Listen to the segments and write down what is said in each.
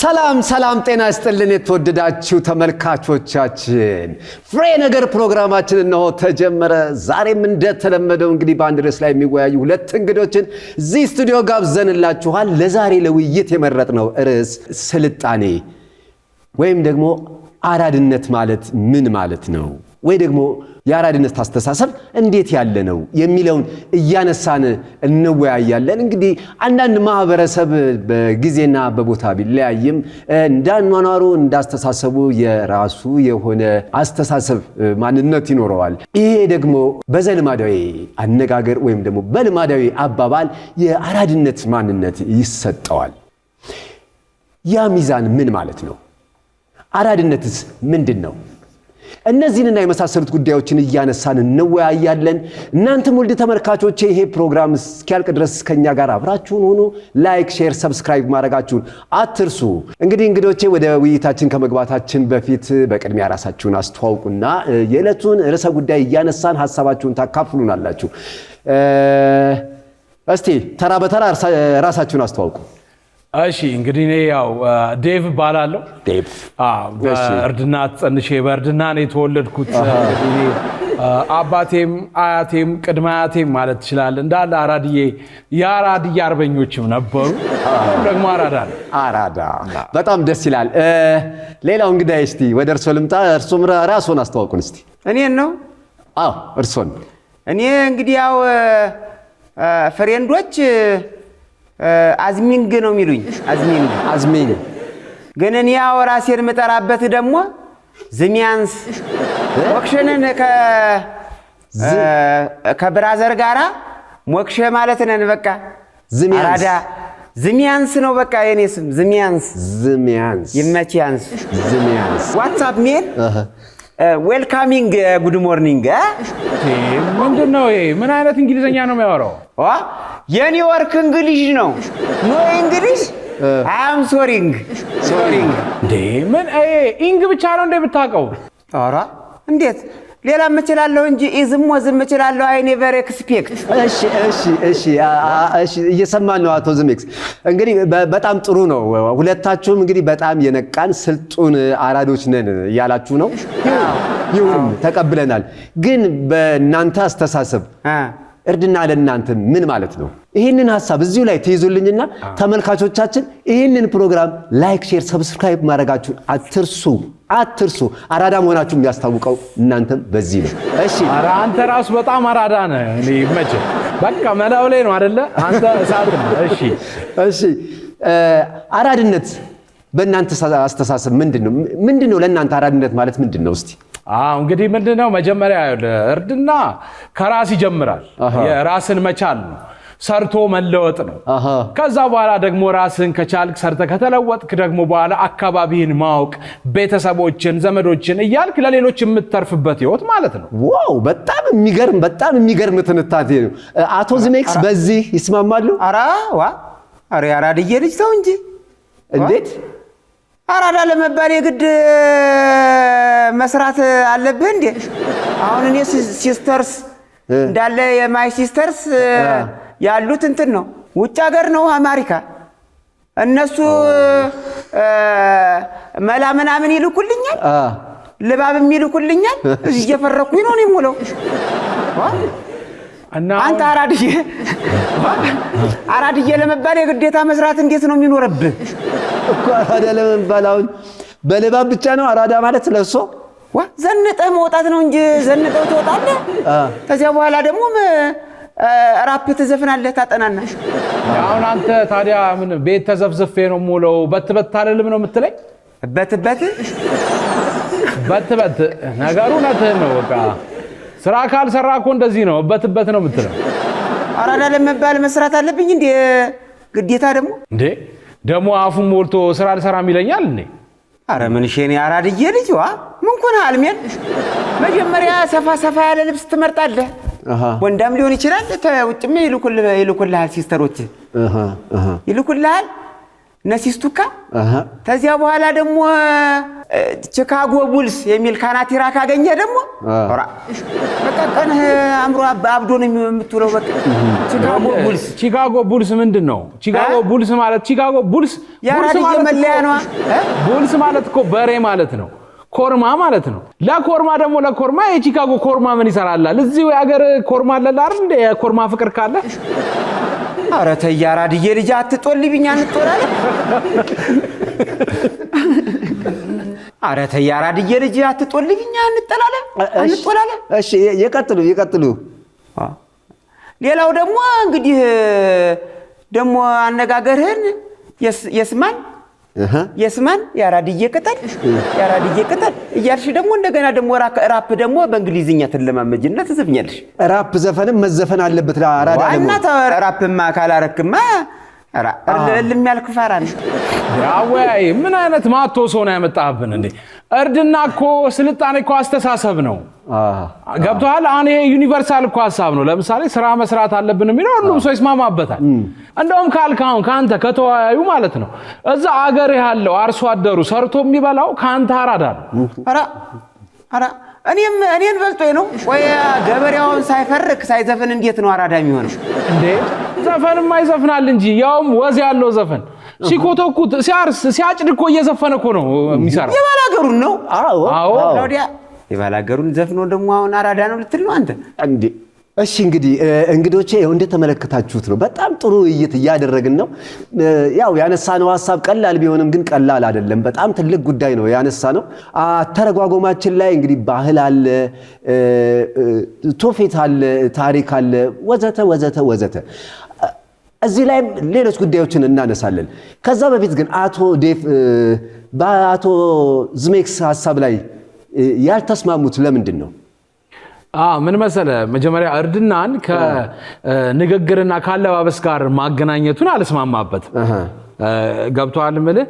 ሰላም ጤና ይስጥልን የተወደዳችሁ ተመልካቾቻችን ፍሬ ነገር ፕሮግራማችን ነው ተጀመረ። ዛሬም እንደተለመደው እንግዲህ በአንድ ርዕስ ላይ የሚወያዩ ሁለት እንግዶችን እዚህ ስቱዲዮ ጋብዘንላችኋል። ለዛሬ ለውይይት የመረጥነው ርዕስ ስልጣኔ ወይም ደግሞ አራድነት ማለት ምን ማለት ነው ወይ ደግሞ የአራድነት አስተሳሰብ እንዴት ያለ ነው የሚለውን እያነሳን እንወያያለን። እንግዲህ አንዳንድ ማህበረሰብ በጊዜና በቦታ ቢለያይም እንዳኗኗሩ እንዳስተሳሰቡ የራሱ የሆነ አስተሳሰብ ማንነት ይኖረዋል። ይሄ ደግሞ በዘልማዳዊ አነጋገር ወይም ደግሞ በልማዳዊ አባባል የአራድነት ማንነት ይሰጠዋል። ያ ሚዛን ምን ማለት ነው? አራድነትስ ምንድን ነው? እነዚህንና የመሳሰሉት ጉዳዮችን እያነሳን እንወያያለን። እናንተም ውድ ተመልካቾቼ ይሄ ፕሮግራም እስኪያልቅ ድረስ ከኛ ጋር አብራችሁን ሆኑ። ላይክ፣ ሼር፣ ሰብስክራይብ ማድረጋችሁን አትርሱ። እንግዲህ እንግዶቼ ወደ ውይይታችን ከመግባታችን በፊት በቅድሚያ ራሳችሁን አስተዋውቁና የዕለቱን ርዕሰ ጉዳይ እያነሳን ሐሳባችሁን ታካፍሉናላችሁ። እስቲ ተራ በተራ ራሳችሁን አስተዋውቁ። እሺ እንግዲህ እኔ ያው ዴቭ ባላለሁ። ዴቭ በእርድና ጸንሼ በእርድና ነው የተወለድኩት። እንግዲህ አባቴም አያቴም ቅድመ አያቴም ማለት ይችላል እንዳለ አራድዬ የአራድዬ አርበኞችም ነበሩ። ደግሞ አራዳ በጣም ደስ ይላል። ሌላው እንግዲህ እስቲ ወደ እርሶ ልምጣ። እርሶም ራስዎን አስተዋውቁን እስቲ። እኔን ነው? አዎ እርሶን። እኔ እንግዲህ ያው ፍሬንዶች አዝሚንግ ነው የሚሉኝ። አዝሚንግ ግን እኔ ያው ራሴን የምጠራበት ደግሞ ዝሚያንስ ሞክሸንን ከብራዘር ጋራ ሞክሸ ማለት ነን። በቃ አራዳ ዝሚያንስ ነው በቃ የኔ ስም ዝሚያንስ ይመችያንስ ዝሚያንስ። ዋትስአፕ ሜል ዌልካሚንግ ጉድ ሞርኒንግ። ምንድነው ይሄ? ምን አይነት እንግሊዘኛ ነው የሚያወራው? የኒውዮርክ እንግሊሽ ነው። ኖ እንግሊሽ አም ሶሪንግ እንዴ ምን ኢንግ ብቻ ነው እንደ ብታውቀው? ኧረ እንዴት ሌላ እችላለሁ እንጂ ኢዝም ወዝም እችላለሁ። አይ ኔቨር ኤክስፔክት። እሺ እየሰማን ነው አቶ ዝሜክስ። እንግዲህ በጣም ጥሩ ነው። ሁለታችሁም እንግዲህ በጣም የነቃን ስልጡን አራዶች ነን እያላችሁ ነው። ይሁን ተቀብለናል። ግን በእናንተ አስተሳሰብ እርድና ለእናንተ ምን ማለት ነው? ይህንን ሐሳብ እዚሁ ላይ ትይዙልኝና ተመልካቾቻችን ይህንን ፕሮግራም ላይክ፣ ሼር፣ ሰብስክራይብ ማድረጋችሁን አትርሱ። አራዳ መሆናችሁ የሚያስታውቀው እናንተም በዚህ ነው። እሺ ኧረ አንተ ራሱ በጣም አራዳ ነህ። እኔ ይመችህ። በቃ መላው ላይ ነው አይደለ? አንተ እሳት ነህ። እሺ አራድነት በእናንተ አስተሳሰብ ምንድነው? ለእናንተ አራድነት ማለት ምንድነው? እስቲ እንግዲህ ምንድነው መጀመሪያ እርድና ከራስ ይጀምራል። የራስን መቻል ነው፣ ሰርቶ መለወጥ ነው። ከዛ በኋላ ደግሞ ራስን ከቻልክ ሰርተ ከተለወጥክ ደግሞ በኋላ አካባቢህን ማወቅ፣ ቤተሰቦችን፣ ዘመዶችን እያልክ ለሌሎች የምትተርፍበት ህይወት ማለት ነው። ዋው በጣም የሚገርም ትንታኔ ነው። አቶ ዝሜክስ በዚህ ይስማማሉ? ኧረ አራድዬ ልጅ ተው እንጂ። እንዴት አራዳ ለመባል የግድ መስራት አለብህ እንዴ? አሁን እኔ ሲስተርስ እንዳለ የማይ ሲስተርስ ያሉት እንትን ነው ውጭ ሀገር ነው አሜሪካ። እነሱ መላ ምናምን ይልኩልኛል፣ ልባብም ይልኩልኛል። እዚህ እየፈረኩኝ ነው የምውለው። አንተ አራድዬ ለመባል የግዴታ መስራት እንዴት ነው የሚኖርብህ እኮ? አራዳ ለመባል አሁን በልባብ ብቻ ነው አራዳ ማለት ለሶ ዘንጠህ መውጣት ነው እንጂ ዘንጠው ትወጣለህ። ከዚያ በኋላ ደግሞ ራፕ ትዘፍናለህ፣ ታጠናናሽ። አሁን አንተ ታዲያ ምን ቤት ተዘፍዝፌ ነው የምውለው በትበት አልልም ነው የምትለኝ? በትበት ነገሩ እውነትህን ነው። በቃ ስራ ካልሰራ እኮ እንደዚህ ነው በትበት ነው የምትለው። አራዳ ለመባል መስራት አለብኝ እንዴ ግዴታ? ደግሞ አፉን ሞልቶ ስራ አልሰራም ይለኛል እንዴ? አረ ምን ሸኔ አራድዬ ልጅ ምን ኮነ አልሜን። መጀመሪያ ሰፋ ያለ ልብስ ትመርጣለህ። ወንዳም ሊሆን ይችላል። ውጭም ይልኩልሃል፣ ሲስተሮች ይልኩልሃል። ነሲስቱካ ተዚያ በኋላ ደግሞ ቺካጎ ቡልስ የሚል ካናቲራ ካገኘ ደግሞ ኦራ በቃ ቀንህ አምሮ አብዶ ነው የምትውለው። በቃ ቺካጎ ቡልስ ምንድነው? ቺካጎ ቡልስ ማለት ያራድዬ መለያ ነው። ቡልስ ማለት እኮ በሬ ማለት ነው፣ ኮርማ ማለት ነው። ለኮርማ ደግሞ ለኮርማ የቺካጎ ኮርማ ምን ይሰራላል? እዚሁ የሀገር ኮርማ አለ አይደል እንደ የኮርማ ፍቅር ካለ ኧረ ተይ ያራድዬ ልጅ አትጦልብኝ አንጦላለን። ኧረ ተይ ያራድዬ ልጅ አትጦልብኝ አንጠላለን። እሺ ይቀጥሉ። ሌላው ደግሞ እንግዲህ ደግሞ አነጋገርህን የስማን ያራድዬ ቅጠል እያልሽ ደግሞ እንደገና ደግሞ ራፕ ደግሞ በእንግሊዝኛ ትለማመጅና ትዘፍኛለሽ። ራፕ ዘፈንም መዘፈን አለበት ለአራዳ ደግሞ እና ራፕማ ካላረክማ እልም ያልክ ፋራ ነህ። ያወይ ምን አይነት ማቶ ሰው ነው ያመጣብን እንዴ? እርድና እኮ ስልጣኔ እኮ አስተሳሰብ ነው። ገብቶሃል? አሁን ይሄ ዩኒቨርሳል እኮ ሐሳብ ነው። ለምሳሌ ስራ መስራት አለብን የሚለው ሁሉም ሰው ይስማማበታል። እንደውም ካልካውን ካንተ ከተወያዩ ማለት ነው እዛ አገር ያለው አርሶ አደሩ ሰርቶ የሚበላው ካንተ አራዳ ነው። አራ እኔን በልጦኝ ነው ወይ? ገበሬውን ሳይፈርክ ሳይዘፍን እንዴት ነው አራዳ የሚሆነው እንዴ? ዘፈንማ ይዘፍናል እንጂ ያውም ወዝ ያለው ዘፈን ሲኮተኩት ሲያርስ ሲያጭድ እኮ እየዘፈነ እኮ ነው የሚሰራው። የባላገሩን ነው። አዎ የባላገሩን ዘፍኖ ደግሞ አሁን አራዳ ነው ልትል ነው አንተ እንዴ? እሺ እንግዲህ እንግዶቼ እንደተመለከታችሁት ነው። በጣም ጥሩ ውይይት እያደረግን ነው። ያው ያነሳነው ሐሳብ ቀላል ቢሆንም ግን ቀላል አይደለም። በጣም ትልቅ ጉዳይ ነው ያነሳነው። አተረጓጎማችን ላይ እንግዲህ ባህል አለ፣ ትውፊት አለ፣ ታሪክ አለ፣ ወዘተ እዚህ ላይ ሌሎች ጉዳዮችን እናነሳለን። ከዛ በፊት ግን አቶ ዴፍ በአቶ ዝሜክስ ሐሳብ ላይ ያልተስማሙት ለምንድን ነው? ምን መሰለ፣ መጀመሪያ እርድናን ከንግግርና ካለባበስ ጋር ማገናኘቱን አልስማማበት። ገብቷል ማለት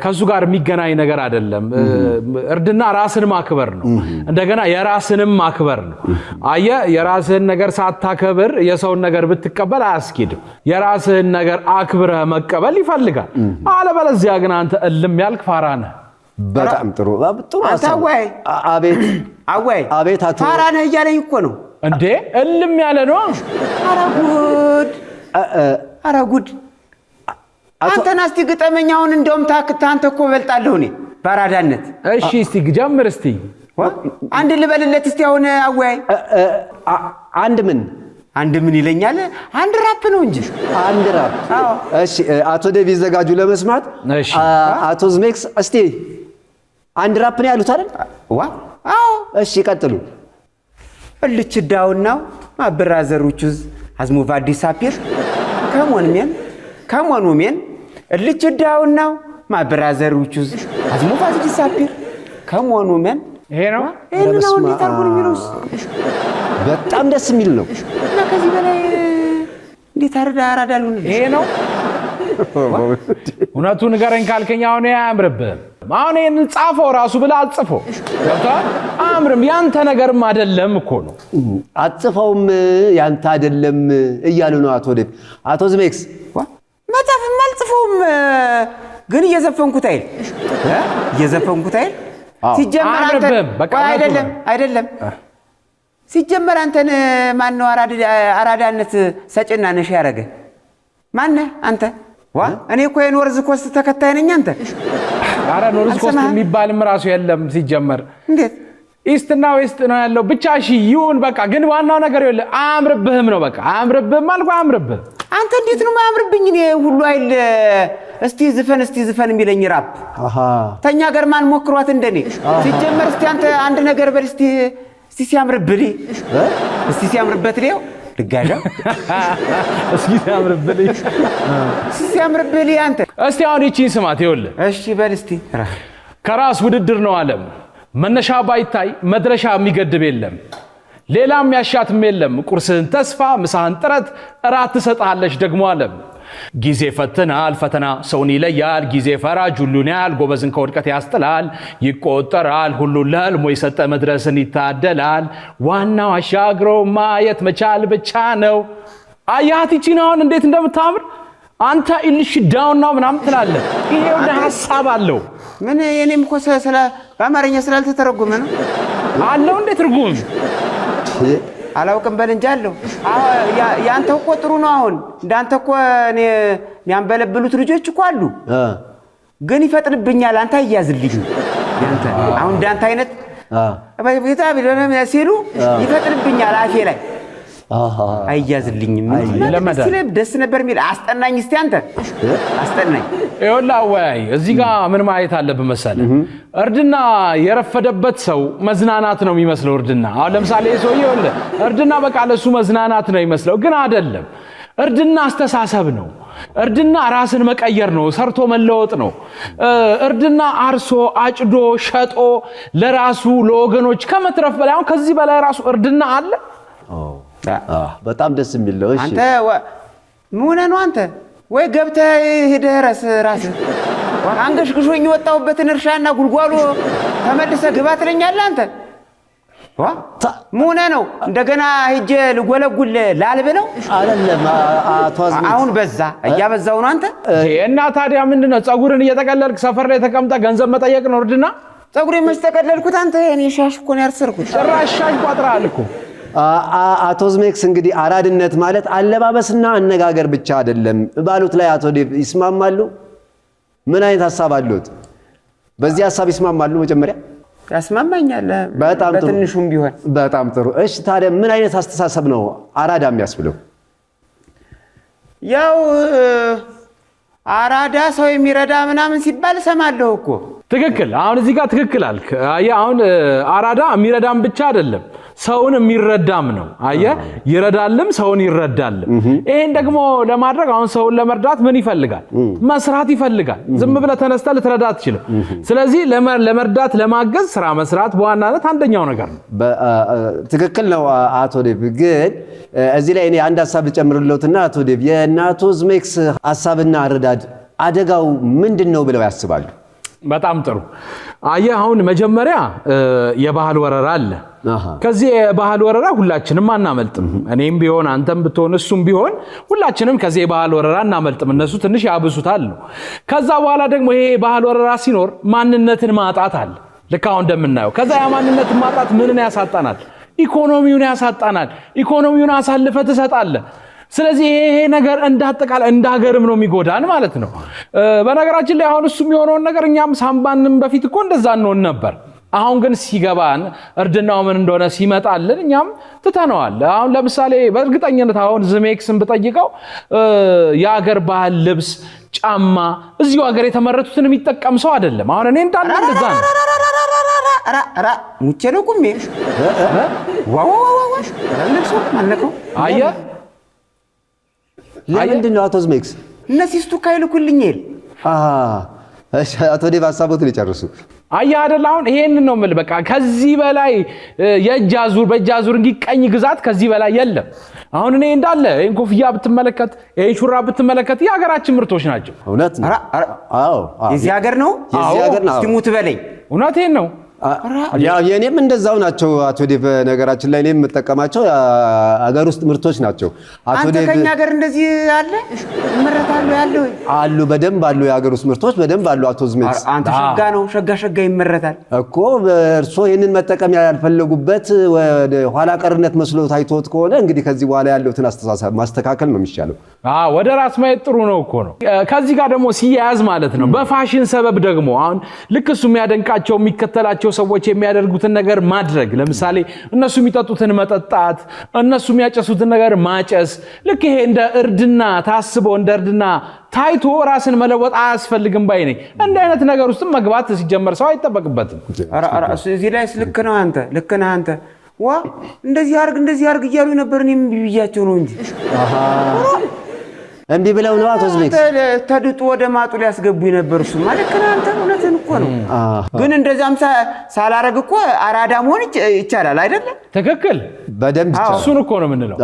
ከሱ ጋር የሚገናኝ ነገር አይደለም። እርድና ራስን ማክበር ነው፣ እንደገና የራስንም ማክበር ነው። አየህ፣ የራስህን ነገር ሳታከብር የሰውን ነገር ብትቀበል አያስኬድም። የራስህን ነገር አክብረህ መቀበል ይፈልጋል። አለበለዚያ ግን አንተ እልም ያልክ ፋራ ነህ። በጣም ጥሩ አቤት አቶ ፋራ ነህ እያለኝ እኮ ነው እንዴ? እልም ያለ ነው። ኧረ ጉድ አንተና እስቲ ግጠመኝ። አሁን እንደውም አንተ እኮ እበልጣለሁ እኔ በአራዳነት። እሺ እስቲ ጀምር። እስቲ አንድ ልበልለት እስቲ። አሁን አወያይ አንድ ምን ይለኛል? አንድ ራፕ ነው እንጂ አንድ ራፕ። እሺ አቶ ዴቭ ይዘጋጁ ለመስማት። አቶ ዝሜክስ እስቲ አንድ ራፕ ነው ያሉት አይደል? እሺ ቀጥሉ። እልች ዳውናው ማብራዘሩቹዝ አዝሙቭ አዲስ አፒር ከሞን ሜን እልች ዳውናው ማብራዘሩቹዝ አዝሙቭ አዲስ አፒር ከሞን ሜን። ይሄ ነው ነው እንዲታርጉን የሚሉስ በጣም ደስ የሚል ነው። እና ከዚህ በላይ እንዴት አራዳሉ? ይሄ ነው እውነቱን ንገረኝ ካልከኝ አሁን አያምርብህም። አሁን ይሄን ጻፈው ራሱ ብለህ አጽፈው ገብቶሃል? አያምርም። ያንተ ነገርም አይደለም እኮ ነው። አጽፈውም ያንተ አይደለም እያሉ ነው አቶ ዴቭ። አቶ ዝሜክስ መጻፍም አልጽፈውም ግን እየዘፈንኩት አይደል ሲጀመር አንተ አይደለም ሲጀመር አንተን ማን ነው አራዳነት ሰጭና ነሽ ያረገ? ማን አንተ? እኔ እኮ የኖርዝ ኮስት ተከታይ ነኝ። አንተ አረ ኖርዝ ኮስት የሚባልም ራሱ የለም ሲጀመር። እንዴት ኢስትና ዌስት ነው ያለው? ብቻ እሺ ይሁን በቃ። ግን ዋናው ነገር ይኸውልህ አያምርብህም ነው በቃ። አያምርብህም አልኩህ። አያምርብህም። አንተ እንዴት ነው የማያምርብኝ? እኔ ሁሉ አይል እስቲ ዝፈን የሚለኝ ራፕ ተኛ ገር ማን ሞክሯት እንደኔ? ሲጀመር እስቲ አንተ አንድ ነገር በል እስቲ ሲያምርብህ ሲያምርበት ነው ልጋጃ ሲያምርብህ አንተ እስቲ አሁን ይቺን ስማት ይኸውልህ። እሺ በል እስቲ ከራስ ውድድር ነው ዓለም መነሻ ባይታይ መድረሻ የሚገድብ የለም። ሌላም ያሻትም የለም። ቁርስህን ተስፋ ምሳህን ጥረት እራት ትሰጣለች ደግሞ ዓለም። ጊዜ ፈትናል ፈተና ሰውን ይለያል። ጊዜ ፈራጅ ሁሉን ያህል ጎበዝን ከውድቀት ያስጥላል። ይቆጠራል ሁሉን ለህልሞ የሰጠ መድረስን ይታደላል። ዋናው አሻግሮ ማየት መቻል ብቻ ነው። አያት ይቺን አሁን እንዴት እንደምታምር አንተ ኢልሽ ዳውን ነው ምናምን ትላለህ። ይሄ ወደ ሐሳብ አለው። ምን የኔም እኮ ስለ በአማርኛ ስላልተተረጎመ ነው አለው። እንዴት ትርጉም አላውቅም በል እንጂ አለው። ያንተ እኮ ጥሩ ነው። አሁን እንዳንተ እኮ እኔ የሚያንበለብሉት ልጆች እኮ አሉ፣ ግን ይፈጥንብኛል። አንተ አያዝልኝ ያንተ አሁን እንዳንተ አይነት በቤታ ቢለና ሲሉ ይፈጥንብኛል አፌ ላይ አያዝልኝም። ደስ ነበር የሚል አስጠናኝ። እስቲ አንተ አስጠናኝ። ይኸውልህ አወያይ እዚህ ጋር ምን ማየት አለብህ መሰለህ? እርድና የረፈደበት ሰው መዝናናት ነው የሚመስለው። እርድና አሁን ለምሳሌ ሰውዬው ይኸውልህ እርድና በቃ ለሱ መዝናናት ነው የሚመስለው፣ ግን አይደለም። እርድና አስተሳሰብ ነው። እርድና ራስን መቀየር ነው፣ ሰርቶ መለወጥ ነው። እርድና አርሶ አጭዶ ሸጦ ለራሱ ለወገኖች ከመትረፍ በላይ አሁን ከዚህ በላይ ራሱ እርድና አለ? በጣም ደስ የሚል ነው። እሺ አንተ ምን ነው አንተ ወይ ገብተህ ሄደህ ራስህ አንገሽግሾኝ ወጣሁበትን እርሻና ጉልጓሎ ተመልሰህ ግባ ትለኛለህ አንተ? ምን ነው እንደገና ሄጄ ልጎለጉል ላልብለው አይደለም? አሁን በዛ እያበዛው ነው አንተ። እና ታዲያ ምንድነው ጸጉርን እየተቀለልክ ሰፈር ላይ ተቀምጠህ ገንዘብ መጠየቅ ነው እርድና? ጸጉሬን መች ተቀለልኩት አንተ? እኔ ሻሽ እኮ ነው ያሰርኩት። ጭራሽ ሻሽ ቋጥረሃል እኮ። አቶ ዝሜክስ እንግዲህ አራድነት ማለት አለባበስና አነጋገር ብቻ አይደለም ባሉት ላይ አቶ ዴቭ ይስማማሉ? ምን አይነት ሐሳብ አሉት? በዚህ ሐሳብ ይስማማሉ? መጀመሪያ ያስማማኛል በጣም ጥሩ፣ በትንሹም ቢሆን በጣም ጥሩ። እሺ ታዲያ ምን አይነት አስተሳሰብ ነው አራዳ የሚያስብለው? ያው አራዳ ሰው የሚረዳ ምናምን ሲባል ሰማለሁ እኮ። ትክክል። አሁን እዚህ ጋር ትክክል አልክ። አሁን አራዳ የሚረዳም ብቻ አይደለም ሰውን የሚረዳም ነው። ይረዳልም ሰውን ይረዳልም። ይሄን ደግሞ ለማድረግ አሁን ሰውን ለመርዳት ምን ይፈልጋል? መስራት ይፈልጋል። ዝም ብለህ ተነስተህ ልትረዳ አትችልም። ስለዚህ ለመርዳት ለማገዝ ስራ መስራት በዋናነት አንደኛው ነገር ነው። ትክክል ነው አቶ ዴቭ። ግን እዚህ ላይ እኔ አንድ ሐሳብ ልጨምርልዎትና አቶ ዴቭ የእናቶ ዝሜክስ ሐሳብና አረዳድ አደጋው ምንድነው ብለው ያስባሉ? በጣም ጥሩ። አሁን መጀመሪያ የባህል ወረራ አለ። ከዚህ የባህል ወረራ ሁላችንም አናመልጥም። እኔም ቢሆን አንተም ብትሆን እሱም ቢሆን ሁላችንም ከዚህ የባህል ወረራ አናመልጥም። እነሱ ትንሽ ያብሱታል ነው። ከዛ በኋላ ደግሞ ይሄ የባህል ወረራ ሲኖር ማንነትን ማጣት አለ። ልክ አሁን እንደምናየው ከዛ ያ ማንነትን ማጣት ምንን ያሳጣናል? ኢኮኖሚውን ያሳጣናል። ኢኮኖሚውን አሳልፈ ትሰጣለህ። ስለዚህ ይሄ ነገር እንዳጠቃላይ እንዳገርም ነው የሚጎዳን ማለት ነው። በነገራችን ላይ አሁን እሱ የሚሆነውን ነገር እኛም ሳምባንም በፊት እኮ እንደዛ እንሆን ነበር። አሁን ግን ሲገባን እርድናው ምን እንደሆነ ሲመጣልን እኛም ትተነዋል። አሁን ለምሳሌ በእርግጠኝነት አሁን ዝሜክስን ብጠይቀው የአገር ባህል ልብስ፣ ጫማ እዚሁ ሀገር የተመረቱትን የሚጠቀም ሰው አይደለም። አሁን እኔ እንዳለ እንደዛ ነው። ሙቼ ነው ቁሜ ዋው ልብሱ ማነቀው አየህ ለምንድን ነው አቶ ዝሜክስ እነዚህ ስቱካ ይልኩልኛል? እሺ አቶ ዴቭ ሐሳቦትን ይጨርሱ። አየህ አይደል? አሁን ይሄንን ነው የምልህ። በቃ ከዚህ በላይ በእጅ አዙር እንዲቀኝ ግዛት ከዚህ በላይ የለም። አሁን እኔ እንዳለ ይሄን ኮፍያ ብትመለከት፣ ይሄን ሹራብ ብትመለከት የሀገራችን ምርቶች ናቸው። እውነት ነው። አዎ የዚህ ሀገር ነው። እስቲ ሙት በለኝ። እውነቴን ነው። የኔም እንደዛው ናቸው አቶ ዴቭ። ነገራችን ላይ እኔም የምጠቀማቸው አገር ውስጥ ምርቶች ናቸው። አቶ ዴቭ ከኛ ሀገር እንደዚህ አለ ይመረታሉ ያለው አሉ፣ በደንብ አሉ። የሀገር ውስጥ ምርቶች በደንብ አሉ። አቶ ዝሜክስ አንተ ሸጋ ነው ሸጋ ይመረታል እኮ። እርሶ ይሄንን መጠቀም ያልፈለጉበት ወደ ኋላ ቀርነት መስሎ ታይቶት ከሆነ እንግዲህ ከዚህ በኋላ ያለውትን አስተሳሰብ ማስተካከል ነው የሚሻለው። ወደ ራስ ማየት ጥሩ ነው እኮ ነው። ከዚህ ጋር ደግሞ ሲያያዝ ማለት ነው በፋሽን ሰበብ ደግሞ አሁን ልክ እሱ የሚያደንቃቸው የሚከተላቸው ሰዎች የሚያደርጉትን ነገር ማድረግ፣ ለምሳሌ እነሱ የሚጠጡትን መጠጣት፣ እነሱ የሚያጨሱትን ነገር ማጨስ፣ ልክ ይሄ እንደ እርድና ታስቦ እንደ እርድና ታይቶ ራስን መለወጥ አያስፈልግም ባይ ነኝ። እንደ አይነት ነገር ውስጥ መግባት ሲጀመር ሰው አይጠበቅበትም። እዚህ ላይ ልክ ነው አንተ ዋ እንደዚህ አርግ እያሉ ነበር። እኔም ብያቸው ነው እንጂ እንዲህ ብለው ነው አቶ ዝሜክስ ተድጦ ወደ ማጡ ሊያስገቡ ነበር። እሱ ማለት አንተ እውነትን እኮ ነው። ግን እንደዛም ሳላረግ እኮ አራዳ መሆን ይቻላል አይደለ? ትክክል፣ በደንብ ይቻላል። እሱን እኮ ነው የምንለው።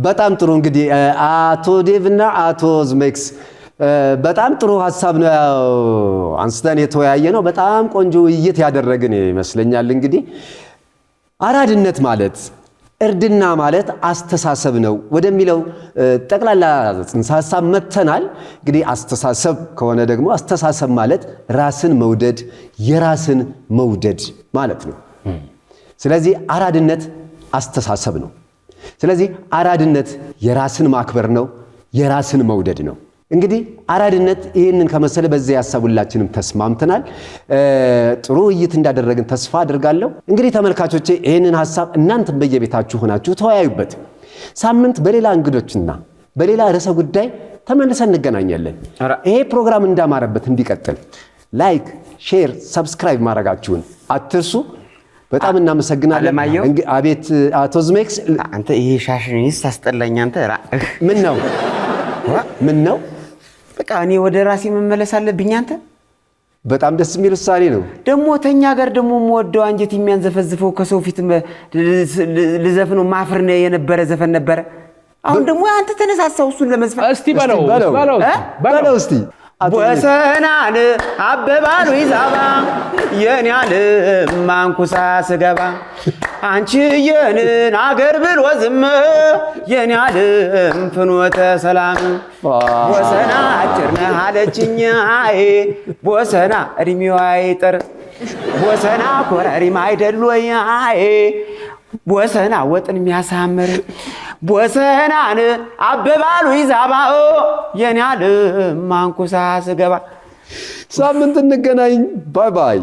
በጣም ጥሩ። እንግዲህ አቶ ዴቭ እና አቶ ዝሜክስ በጣም ጥሩ ሐሳብ ነው አንስተን የተወያየ ነው። በጣም ቆንጆ ውይይት ያደረግን ይመስለኛል። እንግዲህ አራድነት ማለት እርድና ማለት አስተሳሰብ ነው ወደሚለው ጠቅላላ ጽንሰ ሐሳብ መተናል። እንግዲህ አስተሳሰብ ከሆነ ደግሞ አስተሳሰብ ማለት ራስን መውደድ፣ የራስን መውደድ ማለት ነው። ስለዚህ አራድነት አስተሳሰብ ነው። ስለዚህ አራድነት የራስን ማክበር ነው፣ የራስን መውደድ ነው። እንግዲህ አራድነት ይህንን ከመሰለ በዚህ ሐሳብ ሁላችንም ተስማምተናል። ጥሩ ውይይት እንዳደረግን ተስፋ አድርጋለሁ። እንግዲህ ተመልካቾቼ ይህንን ሐሳብ እናንተም በየቤታችሁ ሆናችሁ ተወያዩበት። ሳምንት በሌላ እንግዶችና በሌላ ርዕሰ ጉዳይ ተመልሰን እንገናኛለን። ይሄ ፕሮግራም እንዳማረበት እንዲቀጥል ላይክ፣ ሼር፣ ሰብስክራይብ ማድረጋችሁን አትርሱ። በጣም እናመሰግናለን። አቤት አቶ ዝሜክስ፣ አንተ ይሄ ሻሽኒስ አስጠላኝ። አንተ ምን ነው? በቃ እኔ ወደ ራሴ መመለስ አለብኝ። አንተ በጣም ደስ የሚል ውሳኔ ነው። ደግሞ ተኛ ጋር ደግሞ የምወደው አንጀት የሚያንዘፈዝፈው ከሰው ፊት ልዘፍነው ማፍር የነበረ ዘፈን ነበረ። አሁን ደግሞ አንተ ተነሳሳው እሱን ለመዝፈን። እስቲ በለው እስቲ ቦሰናን አበባሉ ይዛባ የኔ ዓለም ማንኩሳ ስገባ አንቺ የንን አገር ብሎ ዝም የኔ ዓለም ፍኖተ ሰላም ቦሰና አጭር ነህ አለችኝ አይ ቦሰና እድሜዋ አይጠር ቦሰና ኮረሪማ አይደል ወይ አይ ቦሰና ወጥን የሚያሳምር ቦሰናን አበባሉ ይዛባኦ የኔ ዓለም ማንኩሳ ስገባ። ሳምንት እንገናኝ። ባይ ባይ።